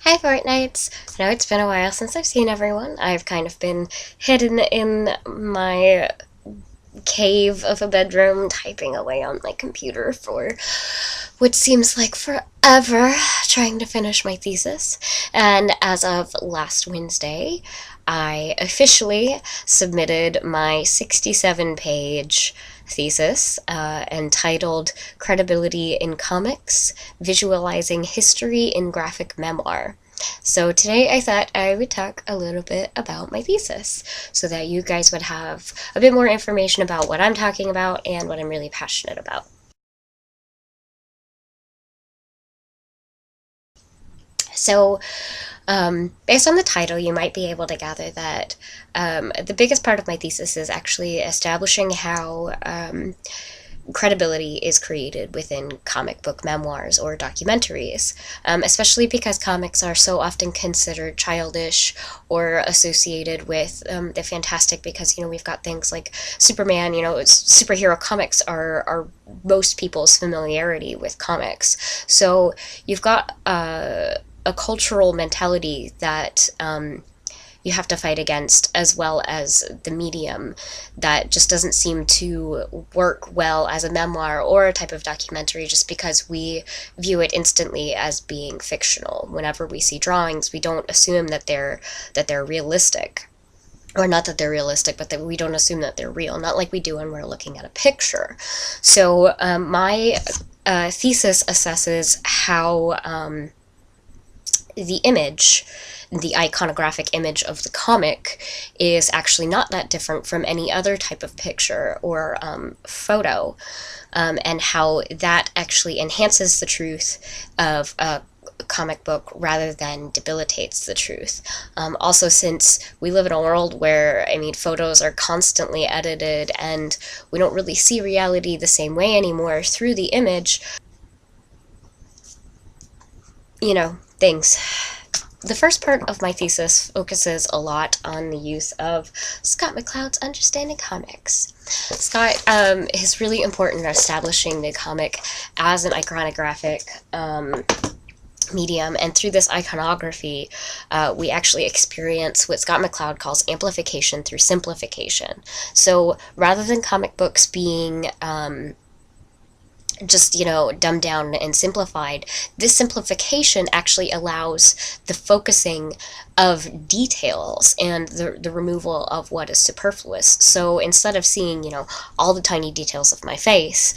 Hi Fortnites! I know it's been a while since I've seen everyone. I've kind of been hidden in my cave of a bedroom typing away on my computer for what seems like forever, trying to finish my thesis. And as of last Wednesday, I officially submitted my 67-page thesis entitled Credibility in Comics, Visualizing History in Graphic Memoir. So today I thought I would talk a little bit about my thesis so that you guys would have a bit more information about what I'm talking about and what I'm really passionate about. So, based on the title, you might be able to gather that the biggest part of my thesis is actually establishing how credibility is created within comic book memoirs or documentaries, especially because comics are so often considered childish or associated with the fantastic because, we've got things like Superman, superhero comics are most people's familiarity with comics. So you've got a cultural mentality that you have to fight against, as well as the medium that just doesn't seem to work well as a memoir or a type of documentary, just because we view it instantly as being fictional. Whenever we see drawings, we don't assume that they're realistic. Or not that they're realistic, but that we don't assume that they're real, not like we do when we're looking at a picture. So my thesis assesses how the image, the iconographic image of the comic, is actually not that different from any other type of picture or photo, and how that actually enhances the truth of a comic book rather than debilitates the truth. Also, since we live in a world where, photos are constantly edited and we don't really see reality the same way anymore through the image, things. The first part of my thesis focuses a lot on the use of Scott McCloud's Understanding Comics. Scott is really important in establishing the comic as an iconographic medium, and through this iconography, we actually experience what Scott McCloud calls amplification through simplification. So rather than comic books being just, dumbed down and simplified, this simplification actually allows the focusing of details and the removal of what is superfluous. So instead of seeing, all the tiny details of my face,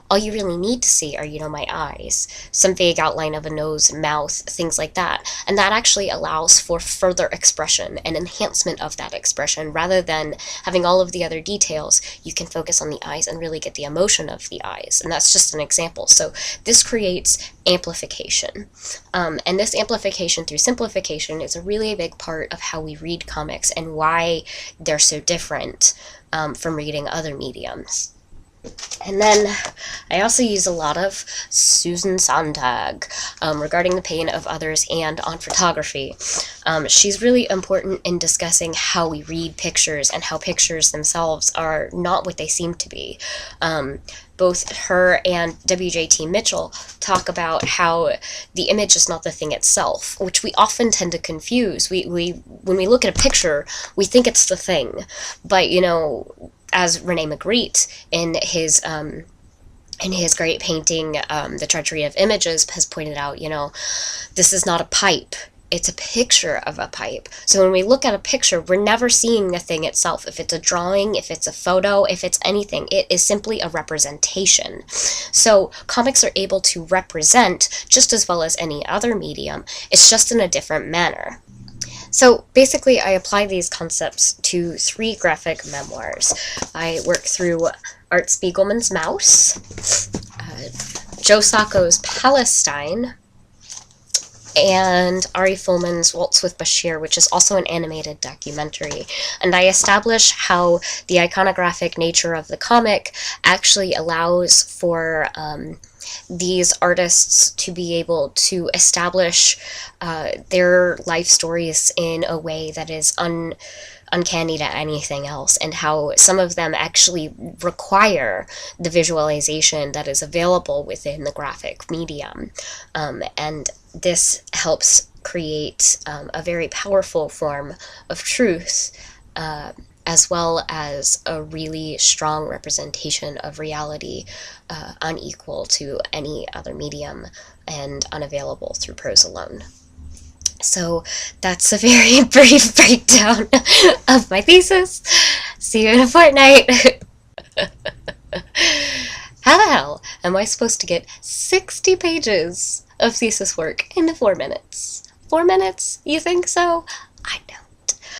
all you really need to see are, my eyes, some vague outline of a nose, mouth, things like that. And that actually allows for further expression and enhancement of that expression. Rather than having all of the other details, you can focus on the eyes and really get the emotion of the eyes. And that's just an example. So this creates amplification. And this amplification through simplification is a really big part of how we read comics and why they're so different from reading other mediums. And then I also use a lot of Susan Sontag regarding the pain of others and on photography. She's really important in discussing how we read pictures and how pictures themselves are not what they seem to be. Both her and W.J.T. Mitchell talk about how the image is not the thing itself, which we often tend to confuse. When we look at a picture, we think it's the thing, but as Rene Magritte in his great painting, The Treachery of Images, has pointed out, this is not a pipe. It's a picture of a pipe. So when we look at a picture, we're never seeing the thing itself. If it's a drawing, if it's a photo, if it's anything, it is simply a representation. So comics are able to represent just as well as any other medium. It's just in a different manner. So basically, I apply these concepts to 3 graphic memoirs. I work through Art Spiegelman's Maus, Joe Sacco's Palestine, and Ari Folman's Waltz with Bashir, which is also an animated documentary. And I establish how the iconographic nature of the comic actually allows for these artists to be able to establish their life stories in a way that is uncanny to anything else, and how some of them actually require the visualization that is available within the graphic medium. And this helps create a very powerful form of truth, as well as a really strong representation of reality, unequal to any other medium and unavailable through prose alone. So that's a very brief breakdown of my thesis. See you in a fortnight. How the hell am I supposed to get 60 pages of thesis work in 4 minutes? 4 minutes? You think so? I don't.